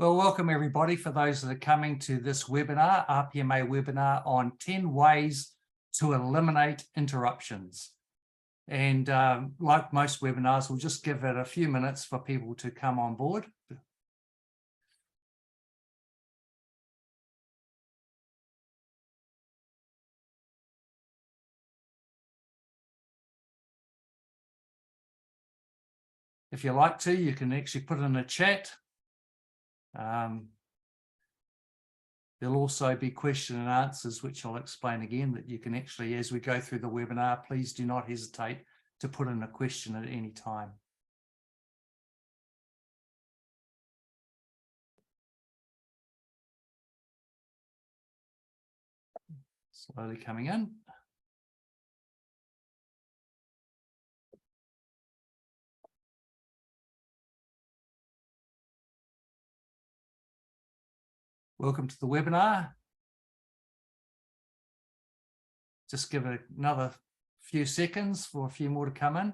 Well, welcome everybody for those that are coming to this webinar, RPMA webinar on 10 ways to eliminate interruptions. And like most webinars, we'll just give it a few minutes for people to come on board. If you like to, you can actually put in a chat. There'll also be question and answers, which I'll explain again, that you can actually, as we go through the webinar, please do not hesitate to put in a question at any time. Slowly coming in. Welcome to the webinar. Just give it another few seconds for a few more to come in.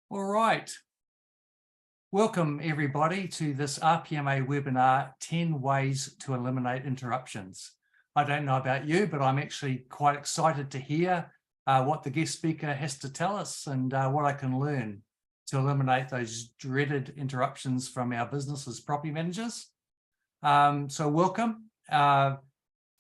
All right. Welcome everybody to this RPMA webinar, 10 ways to eliminate interruptions. I don't know about you, but I'm actually quite excited to hear what the guest speaker has to tell us and what I can learn to eliminate those dreaded interruptions from our business as property managers. So welcome. I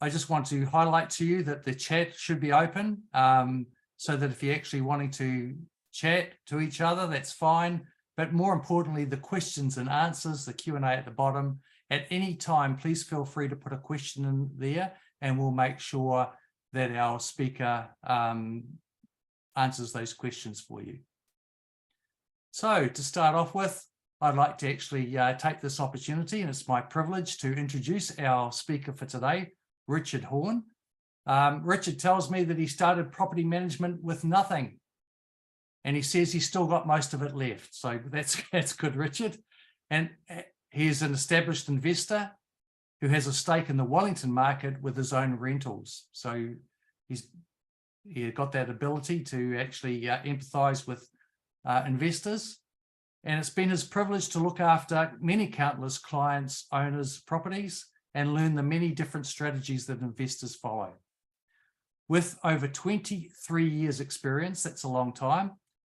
just want to highlight to you that the chat should be open so that if you're actually wanting to chat to each other, that's fine. But more importantly, the questions and answers, the Q&A at the bottom, at any time, please feel free to put a question in there and we'll make sure that our speaker answers those questions for you. So to start off with, I'd like to actually take this opportunity, and it's my privilege to introduce our speaker for today, Richard Horn. Richard tells me that he started property management with nothing. And he says he's still got most of it left. So that's good, Richard. And he's an established investor who has a stake in the Wellington market with his own rentals. So he's got that ability to actually empathize with investors. And it's been his privilege to look after many countless clients, owners, properties, and learn the many different strategies that investors follow. With over 23 years experience, that's a long time,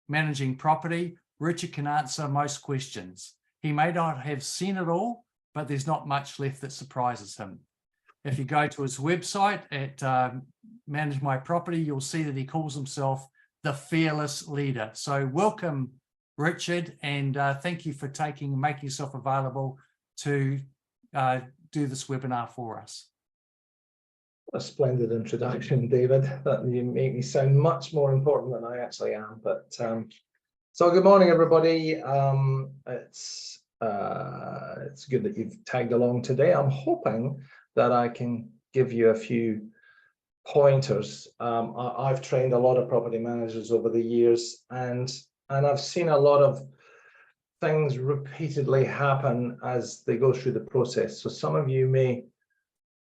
managing property, Richard can answer most questions. He may not have seen it all, but there's not much left that surprises him. If you go to his website at Manage My Property, you'll see that he calls himself the Fearless Leader. So welcome, Richard, and thank you for making yourself available to do this webinar for us. A splendid introduction, David. That you make me sound much more important than I actually am. But so good morning, everybody. It's good that you've tagged along today. I'm hoping that I can give you a few pointers. I've trained a lot of property managers over the years, and I've seen a lot of things repeatedly happen as they go through the process. So some of you may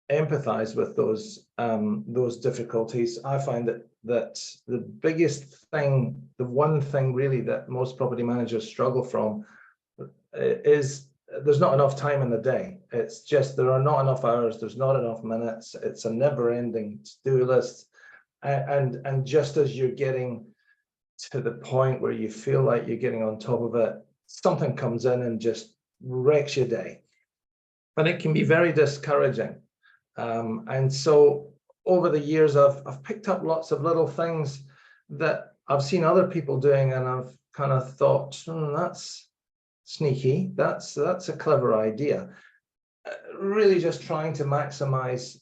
empathize with those difficulties. I find that the biggest thing, the one thing really that most property managers struggle from is there's not enough time in the day. It's just there are not enough hours, there's not enough minutes, it's a never-ending to-do list. And just as you're getting to the point where you feel like you're getting on top of it, something comes in and just wrecks your day. And it can be very discouraging. And so over the years, I've picked up lots of little things that I've seen other people doing, and I've kind of thought, that's sneaky, that's a clever idea. Really just trying to maximize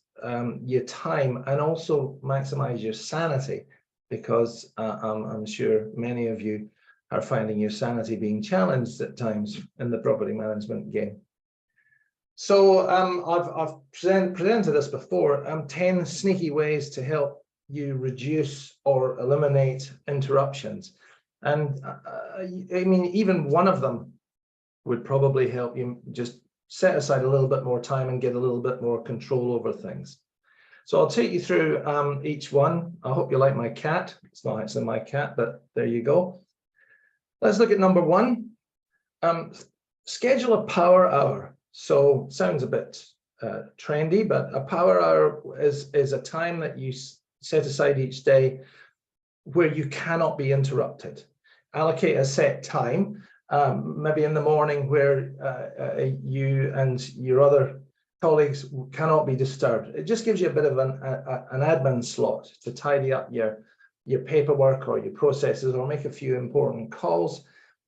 your time and also maximize your sanity, because I'm sure many of you are finding your sanity being challenged at times in the property management game. So I've presented this before, 10 sneaky ways to help you reduce or eliminate interruptions. And I mean, even one of them would probably help you just set aside a little bit more time and get a little bit more control over things. So I'll take you through each one. I hope you like my cat. It's not actually my cat, but there you go. Let's look at number one. Schedule a power hour. So sounds a bit trendy, but a power hour is a time that you set aside each day where you cannot be interrupted. Allocate a set time, maybe in the morning where you and your other colleagues cannot be disturbed. It just gives you a bit of an admin slot to tidy up your paperwork or your processes or make a few important calls.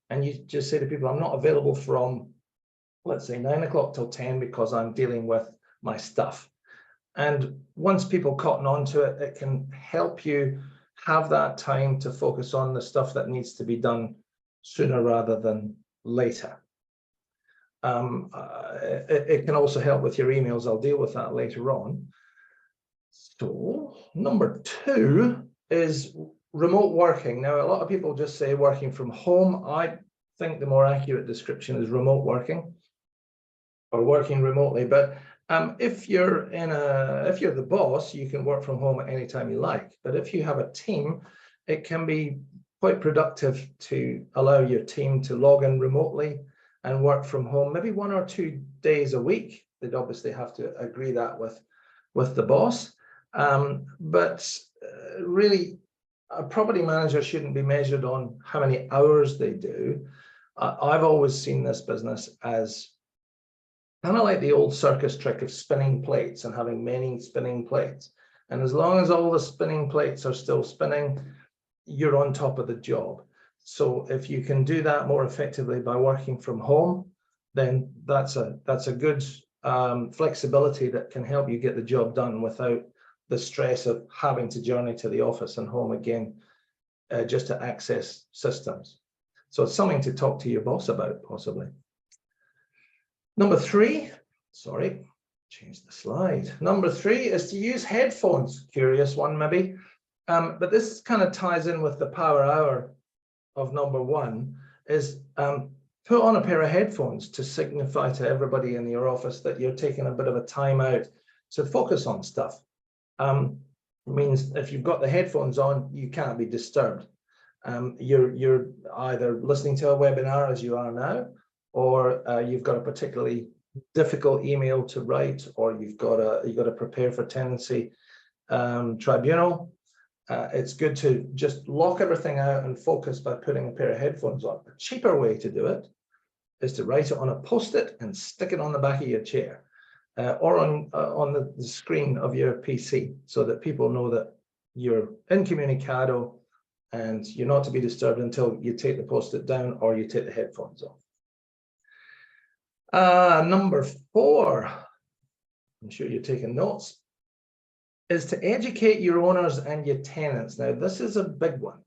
And you just say to people, I'm not available from, let's say, 9 o'clock till 10 because I'm dealing with my stuff. And once people cotton on to it, it can help you have that time to focus on the stuff that needs to be done sooner rather than later. It can also help with your emails. I'll deal with that later on. So number two is remote working. Now, a lot of people just say working from home. I think the more accurate description is remote working or working remotely. But if you're the boss, you can work from home at any time you like. But if you have a team, it can be quite productive to allow your team to log in remotely and work from home, maybe 1 or 2 days a week. They'd obviously have to agree that with the boss. But really, a property manager shouldn't be measured on how many hours they do. I've always seen this business as kind of like the old circus trick of spinning plates and having many spinning plates. And as long as all the spinning plates are still spinning, you're on top of the job. So if you can do that more effectively by working from home, then that's a good flexibility that can help you get the job done without the stress of having to journey to the office and home again just to access systems. So it's something to talk to your boss about, possibly. Number three, sorry, change the slide. Number three is to use headphones. Curious one, maybe. But this kind of ties in with the power hour of number one, is put on a pair of headphones to signify to everybody in your office that you're taking a bit of a time out to focus on stuff. Means if you've got the headphones on, you can't be disturbed. You're either listening to a webinar as you are now, or you've got a particularly difficult email to write, or you've got to prepare for tenancy tribunal. It's good to just lock everything out and focus by putting a pair of headphones on. A cheaper way to do it is to write it on a post-it and stick it on the back of your chair or on the screen of your PC, so that people know that you're incommunicado and you're not to be disturbed until you take the post-it down or you take the headphones off. Number four, I'm sure you're taking notes, is to educate your owners and your tenants. Now, this is a big one,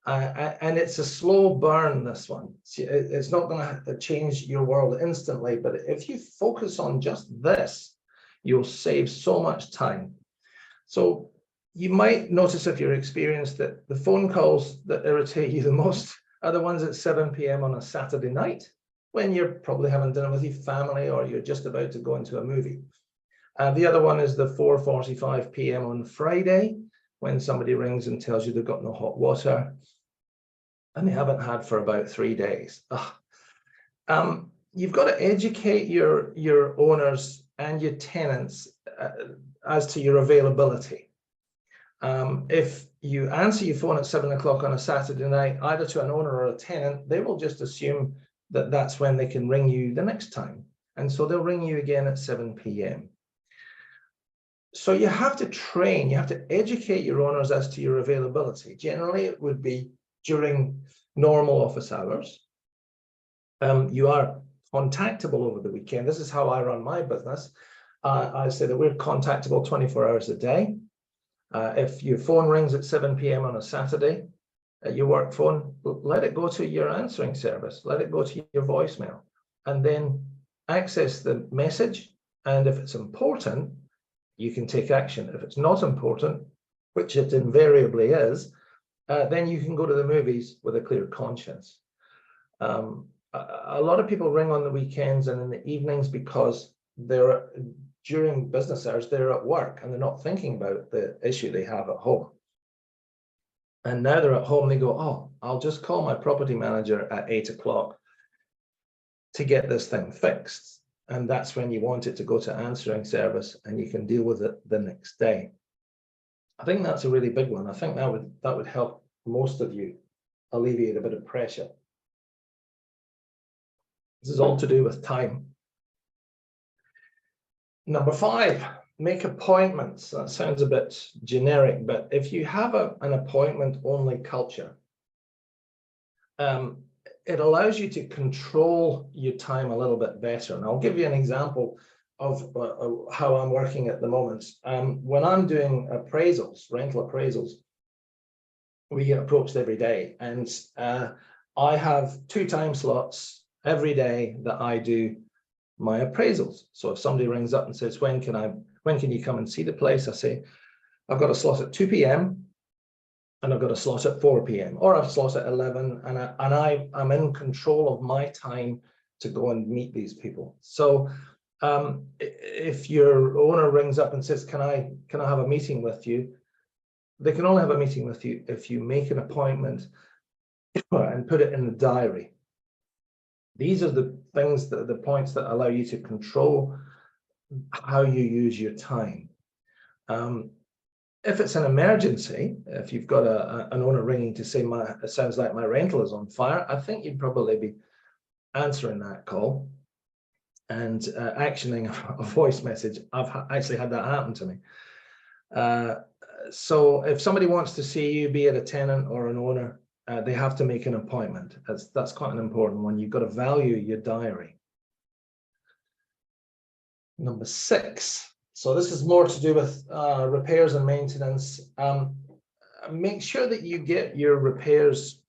and it's a slow burn, this one. It's not going to change your world instantly, but if you focus on just this, you'll save so much time. So you might notice, if you're experienced, that the phone calls that irritate you the most are the ones at 7 p.m. on a Saturday night, when you're probably having dinner with your family or you're just about to go into a movie. The other one is the 4:45 p.m. on Friday, when somebody rings and tells you they've got no hot water and they haven't had for about 3 days. You've got to educate your owners and your tenants as to your availability. If you answer your phone at 7 o'clock on a Saturday night, either to an owner or a tenant, they will just assume that that's when they can ring you the next time. And so they'll ring you again at 7 p.m. So you have to train, you have to educate your owners as to your availability. Generally, it would be during normal office hours. You are contactable over the weekend. This is how I run my business. I say that we're contactable 24 hours a day. If your phone rings at 7 p.m. on a Saturday, your work phone, let it go to your answering service, let it go to your voicemail, and then access the message. And if it's important, you can take action. If it's not important, which it invariably is, then you can go to the movies with a clear conscience. A lot of people ring on the weekends and in the evenings because they're during business hours, they're at work and they're not thinking about the issue they have at home. And now they're at home, they go, oh, I'll just call my property manager at 8 o'clock to get this thing fixed. And that's when you want it to go to answering service and you can deal with it the next day. I think that's a really big one. I think that would help most of you alleviate a bit of pressure. This is all to do with time. Number 5, make appointments. That sounds a bit generic, but if you have an appointment-only culture, it allows you to control your time a little bit better. And I'll give you an example of how I'm working at the moment. When I'm doing appraisals, rental appraisals, we get approached every day, and I have 2 time slots every day that I do my appraisals. So if somebody rings up and says, when can you come and see the place? I say, I've got a slot at 2 p.m. and I've got a slot at 4 p.m. or a slot at 11, and I'm in control of my time to go and meet these people. So if your owner rings up and says, can I have a meeting with you? They can only have a meeting with you if you make an appointment and put it in the diary. These are the things, the points that allow you to control how you use your time. If it's an emergency, if you've got an owner ringing to say, it sounds like my rental is on fire, I think you'd probably be answering that call and actioning a voice message. I've actually had that happen to me. So if somebody wants to see you, be it a tenant or an owner, they have to make an appointment. That's quite an important one. You've got to value your diary. Number 6. So this is more to do with repairs and maintenance. Make sure that you get your repairs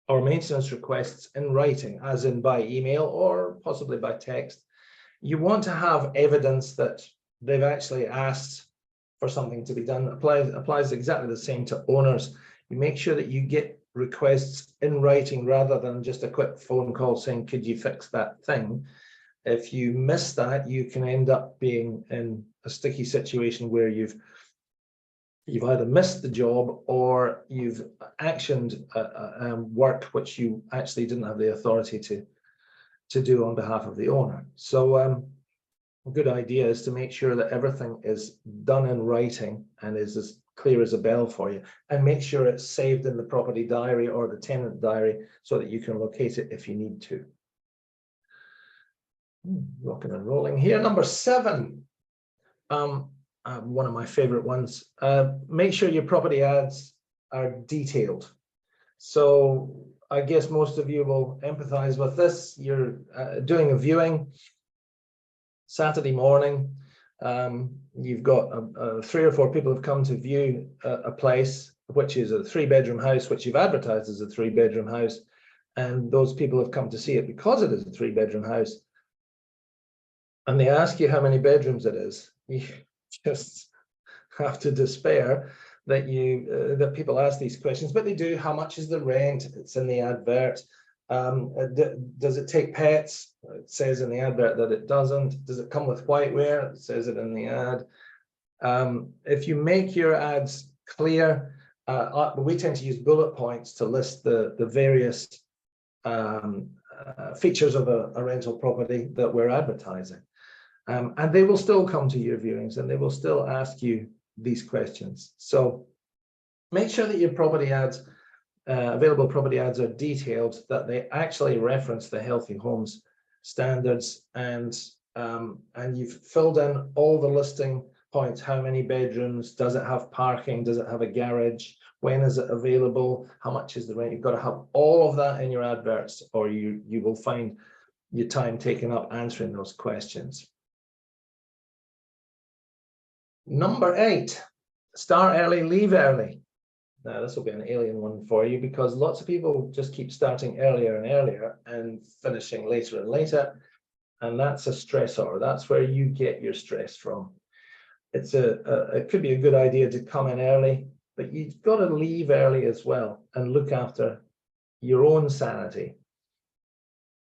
or maintenance requests in writing, as in by email or possibly by text. You want to have evidence that they've actually asked for something to be done. Applies exactly the same to owners. You make sure that you get requests in writing rather than just a quick phone call saying, could you fix that thing? If you miss that, you can end up being in a sticky situation where you've either missed the job or you've actioned work which you actually didn't have the authority to do on behalf of the owner. So a good idea is to make sure that everything is done in writing and is as clear as a bell for you, and make sure it's saved in the property diary or the tenant diary so that you can locate it if you need to. Rocking and rolling here. Number 7, one of my favorite ones. Make sure your property ads are detailed. So I guess most of you will empathize with this. You're doing a viewing Saturday morning. You've got 3 or 4 people have come to view a place which is a 3-bedroom house, which you've advertised as a 3-bedroom house, and those people have come to see it because it is a 3-bedroom house, and they ask you how many bedrooms it is. You just have to despair that that people ask these questions, but they do. How much is the rent? It's in the advert. Does it take pets? It says in the advert that it doesn't. Does it come with whiteware? It says it in the ad. If you make your ads clear, we tend to use bullet points to list the various features of a rental property that we're advertising. And they will still come to your viewings and they will still ask you these questions. So make sure that your property ads, available property ads, are detailed, that they actually reference the Healthy Homes standards, and you've filled in all the listing points. How many bedrooms? Does it have parking? Does it have a garage? When is it available? How much is the rent? You've got to have all of that in your adverts, or you will find your time taken up answering those questions. Number 8, start early, leave early. Now, this will be an alien one for you because lots of people just keep starting earlier and earlier and finishing later and later. And that's a stressor. That's where you get your stress from. It could be a good idea to come in early, but you've got to leave early as well and look after your own sanity.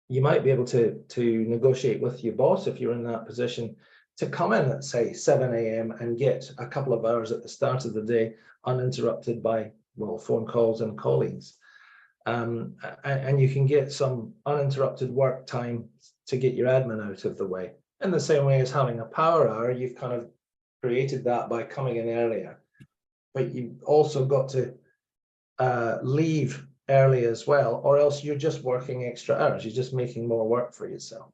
You might be able to negotiate with your boss, if you're in that position, to come in at, say, 7 a.m. and get a couple of hours at the start of the day uninterrupted by, well, phone calls and colleagues. And you can get some uninterrupted work time to get your admin out of the way. In the same way as having a power hour, you've kind of created that by coming in earlier. But you've also got to leave early as well, or else you're just working extra hours. You're just making more work for yourself.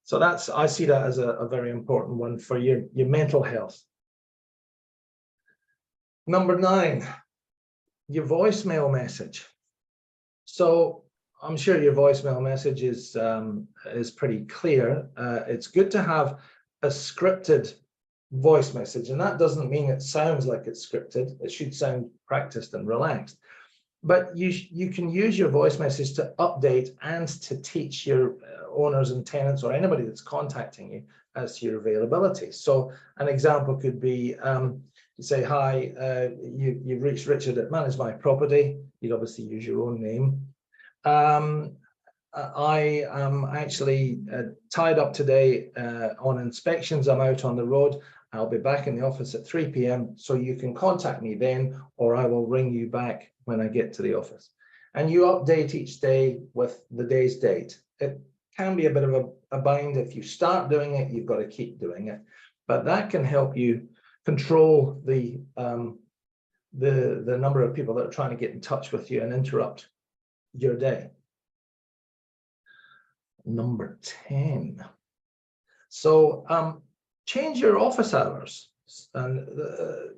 So I see that as a very important one for your mental health. Number 9, your voicemail message. So I'm sure your voicemail message is pretty clear. It's good to have a scripted voice message, and that doesn't mean it sounds like it's scripted. It should sound practiced and relaxed. But you can use your voice message to update and to teach your owners and tenants or anybody that's contacting you as to your availability. So an example could be, you say, hi, you've reached Richard at Manage My Property. You'd obviously use your own name. I am actually tied up today on inspections. I'm out on the road. I'll be back in the office at 3 p.m. so you can contact me then, or I will ring you back when I get to the office. And you update each day with the day's date. It can be a bit of a bind. If you start doing it, you've got to keep doing it. But that can help you control the number of people that are trying to get in touch with you and interrupt your day. Number 10. So change your office hours. And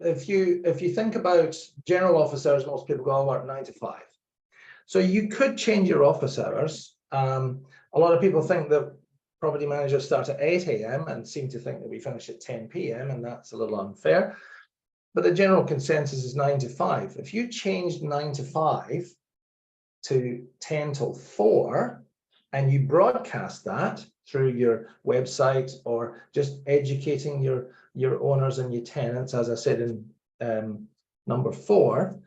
if you think about general office hours, most people go, I work 9 to 5. So you could change your office hours. A lot of people think that property managers start at 8 a.m. and seem to think that we finish at 10 p.m. and that's a little unfair. But the general consensus is 9 to 5. If you changed 9 to 5 to 10 till 4, and you broadcast that through your website or just educating your owners and your tenants, as I said in number 4,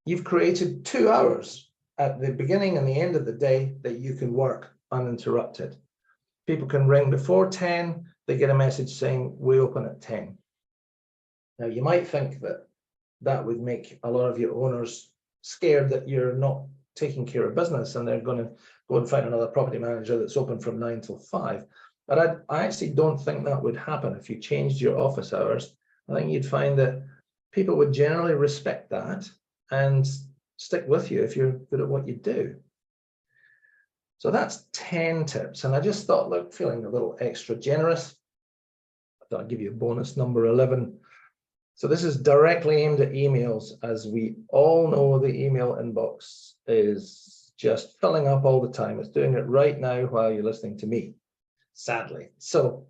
you've created 2 hours at the beginning and the end of the day that you can work uninterrupted. People can ring before 10, they get a message saying, we open at 10. Now, you might think that that would make a lot of your owners scared that you're not taking care of business and they're going to go and find another property manager that's open from 9 till 5. But I actually don't think that would happen if you changed your office hours. I think you'd find that people would generally respect that and stick with you if you're good at what you do. So that's 10 tips. And I just thought, look, feeling a little extra generous, I thought I'd give you a bonus, number 11. So this is directly aimed at emails. As we all know, the email inbox is just filling up all the time. It's doing it right now while you're listening to me, sadly. So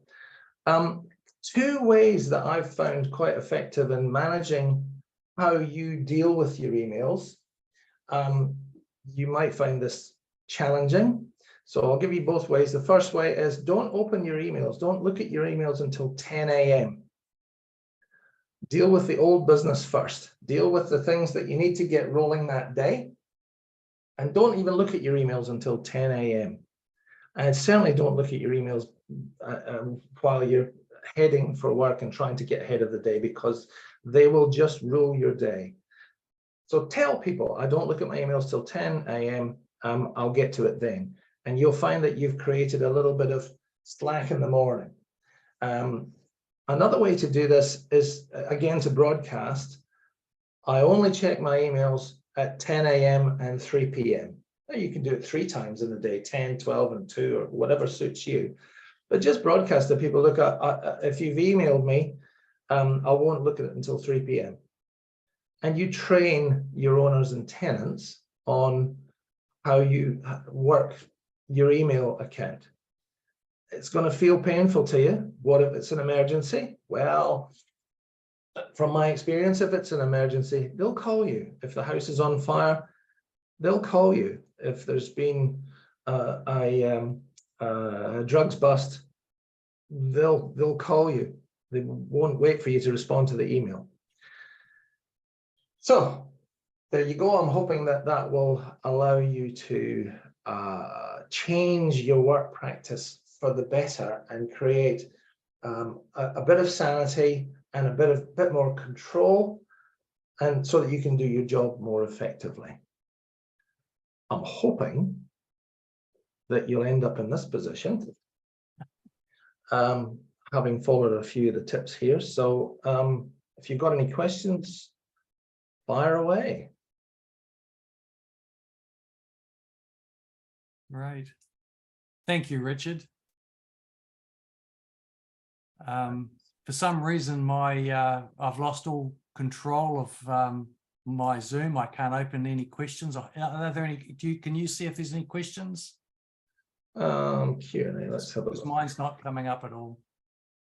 2 ways that I've found quite effective in managing how you deal with your emails. You might find this challenging. So I'll give you both ways. The first way is don't open your emails. Don't look at your emails until 10 a.m. Deal with the old business first. Deal with the things that you need to get rolling that day. And don't even look at your emails until 10 a.m. And certainly don't look at your emails while you're heading for work and trying to get ahead of the day, because they will just rule your day. So tell people, I don't look at my emails till 10 a.m. I'll get to it then. And you'll find that you've created a little bit of slack in the morning. Another way to do this is, again, to broadcast. I only check my emails at 10 a.m. and 3 p.m. Now, you can do it 3 times in the day, 10, 12, and 2, or whatever suits you. But just broadcast to people, look, if you've emailed me, I won't look at it until 3 p.m. And you train your owners and tenants on how you work your email account. It's going to feel painful to you. What if it's an emergency? Well, from my experience, if it's an emergency, they'll call you. If the house is on fire, they'll call you. If there's been a drugs bust, they'll call you. They won't wait for you to respond to the email. So there you go. I'm hoping that that will allow you to change your work practice for the better and create a bit of sanity and a bit more control, and so that you can do your job more effectively. I'm hoping that you'll end up in this position, having followed a few of the tips here. So if you've got any questions, fire away. Right. Thank you, Richard. For some reason, I've lost all control of my Zoom. I can't open any questions. Are there any? Can you see if there's any questions? Q&A. Let's have a look. Mine's not coming up at all.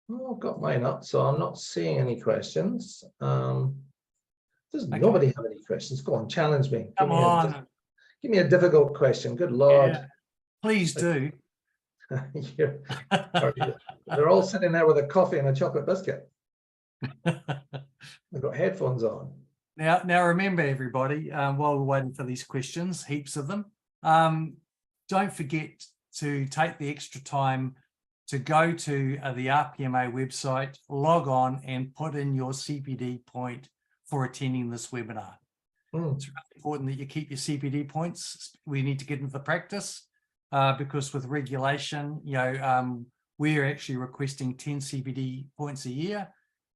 Oh, I've got mine up, so I'm not seeing any questions. Does Okay. nobody have any questions? Go on, challenge me. Come on. Give me a difficult question. Good Lord. Yeah, please do. They're all sitting there with a coffee and a chocolate biscuit. They've got headphones on. Now remember, everybody, while we're waiting for these questions, heaps of them, don't forget to take the extra time to go to the RPMA website, log on and put in your CPD point for attending this webinar. It's really important that you keep your CPD points. We need to get into the practice because with regulation, we're actually requesting 10 CPD points a year.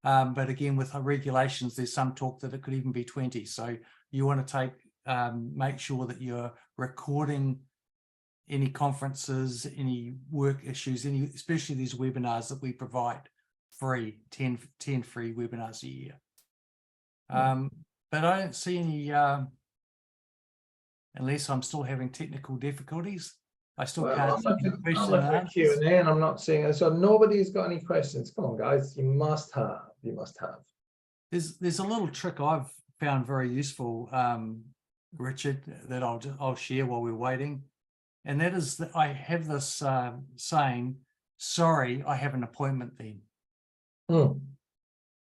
But again, with regulations, there's some talk that it could even be 20. So you want to make sure that you're recording any conferences, any work issues, especially these webinars that we provide free, 10 free webinars a year. But I don't see any, unless I'm still having technical difficulties. I still can't see any questions. I'm looking at Q&A and I'm not seeing it. So nobody's got any questions. Come on, guys, you must have. You must have. There's a little trick I've found very useful, Richard, that I'll share while we're waiting. And that is that I have this saying, sorry, I have an appointment then.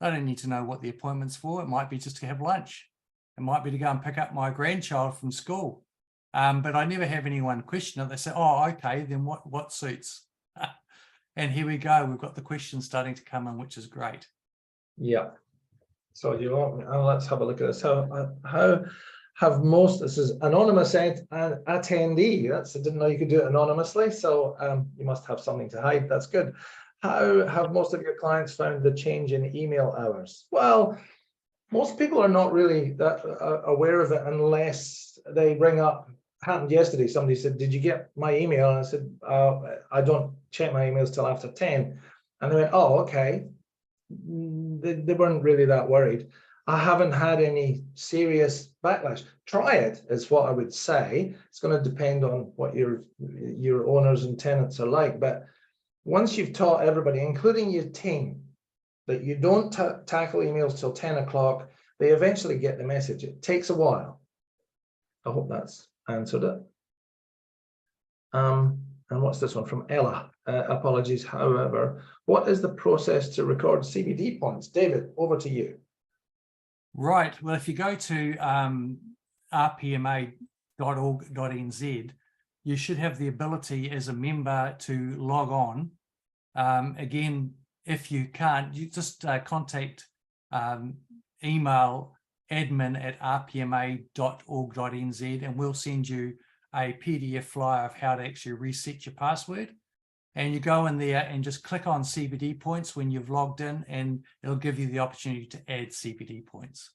I don't need to know what the appointment's for. It might be just to have lunch. It might be to go and pick up my grandchild from school. But I never have anyone question it. They say, oh, okay, then what suits? And here we go. We've got the questions starting to come in, which is great. Yeah. So let's have a look at this. How have most, this is anonymous attendee. I didn't know you could do it anonymously. So you must have something to hide. That's good. How have most of your clients found the change in email hours? Well, most people are not really that aware of it unless they ring up. Happened yesterday. Somebody said, did you get my email? And I said, I don't check my emails till after 10. And they went, oh, okay. They weren't really that worried. I haven't had any serious backlash. Try it is what I would say. It's going to depend on what your owners and tenants are like. But once you've taught everybody, including your team, that you don't tackle emails till 10 o'clock, they eventually get the message. It takes a while. I hope that's answered it. And what's this one from Ella? Apologies, however. What is the process to record CPD points? David, over to you. Right. Well, if you go to rpma.org.nz, you should have the ability as a member to log on. Again, if you can't, you just contact email admin@rpma.org.nz and we'll send you a PDF flyer of how to actually reset your password. And you go in there and just click on CPD points when you've logged in, and it'll give you the opportunity to add CPD points.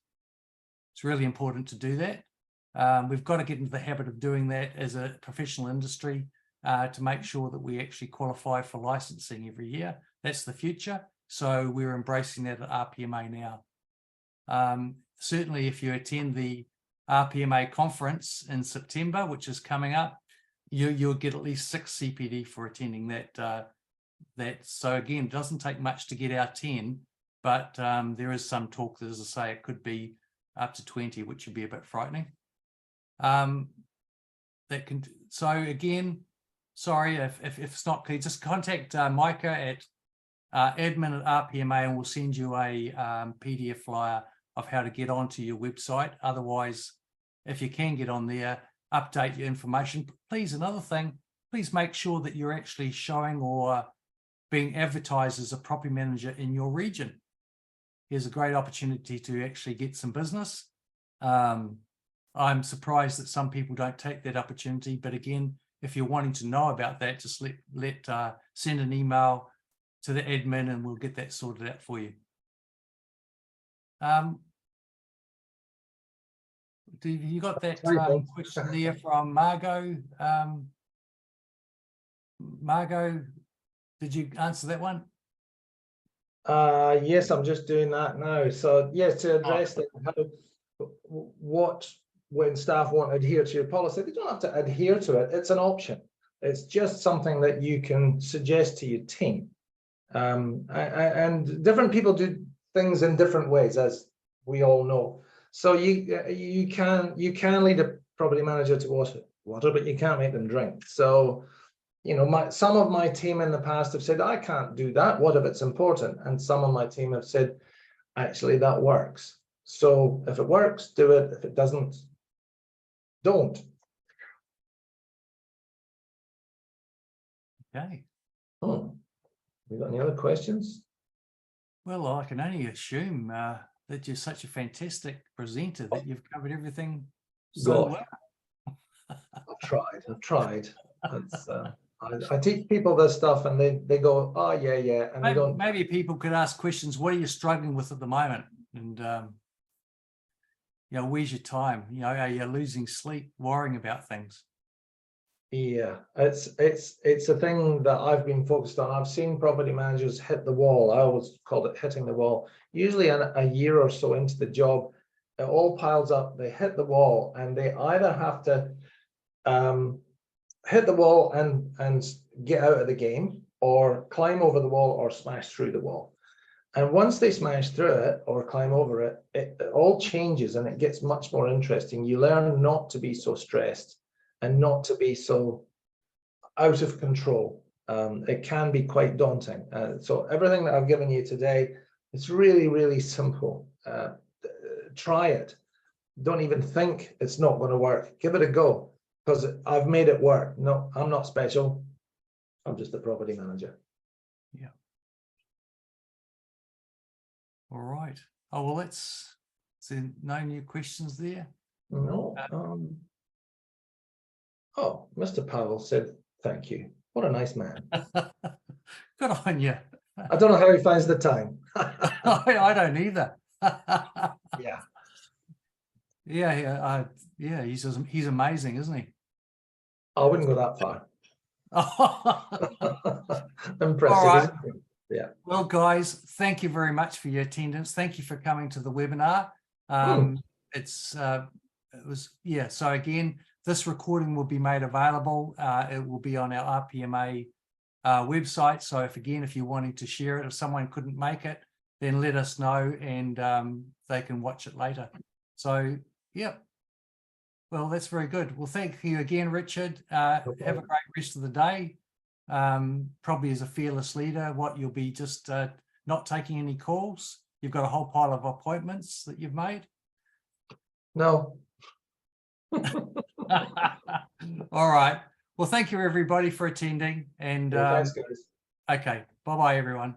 It's really important to do that. We've got to get into the habit of doing that as a professional industry to make sure that we actually qualify for licensing every year. That's the future. So we're embracing that at RPMA now. Certainly, if you attend the RPMA conference in September, which is coming up, you'll get at least 6 CPD for attending that. So again, it doesn't take much to get our 10, but there is some talk that, as I say, it could be up to 20, which would be a bit frightening. So again, sorry if it's not clear, just contact Micah at admin@rpma and we'll send you a PDF flyer of how to get onto your website. Otherwise, if you can get on there, update your information. Please, another thing, please make sure that you're actually showing or being advertised as a property manager in your region. Here's a great opportunity to actually get some business. I'm surprised that some people don't take that opportunity, but again, if you're wanting to know about that, just send an email to the admin and we'll get that sorted out for you. You got that question there from Margot? Margot, did you answer that one? Yes, I'm just doing that now. So yes, to address that, when staff want to adhere to your policy, they don't have to adhere to it. It's an option. It's just something that you can suggest to your team. And different people do things in different ways, as we all know. So you can lead a property manager to water, but you can't make them drink. So, you know, some of my team in the past have said, I can't do that. What if it's important? And some of my team have said, actually, that works. So if it works, do it. If it doesn't, don't. Okay. Oh, you got any other questions? Well, I can only assume that you're such a fantastic presenter that you've covered everything so well. I've tried. I teach people this stuff and they go, oh yeah, and maybe people could ask questions. What are you struggling with at the moment? And you know, where's your time? You know, are you losing sleep worrying about things? Yeah, it's a thing that I've been focused on. I've seen property managers hit the wall. I always called it hitting the wall. Usually a year or so into the job, it all piles up. They hit the wall and they either have to hit the wall and get out of the game, or climb over the wall or smash through the wall. And once they smash through it or climb over it, it all changes and it gets much more interesting. You learn not to be so stressed and not to be so out of control. It can be quite daunting. So everything that I've given you today, it's really, really simple. Try it. Don't even think it's not going to work. Give it a go, because I've made it work. No, I'm not special. I'm just a property manager. Yeah. All right. Oh, well, let's see. No new questions there. No. Oh, Mr. Powell said, thank you. What a nice man. Good on you. I don't know how he finds the time. I don't either. Yeah. Yeah, he's amazing, isn't he? I wouldn't go that far. Impressive, all right. Isn't it? Yeah. Well, guys, thank you very much for your attendance. Thank you for coming to the webinar. So again, this recording will be made available. It will be on our RPMA website. So if you're wanting to share it, if someone couldn't make it, then let us know and they can watch it later. So, yeah. Well, that's very good. Well, thank you again, Richard. Have a great rest of the day. Probably as a fearless leader, you'll be just not taking any calls. You've got a whole pile of appointments that you've made. No. All right. Well, thank you everybody for attending. And thanks, guys. okay. Bye-bye, everyone.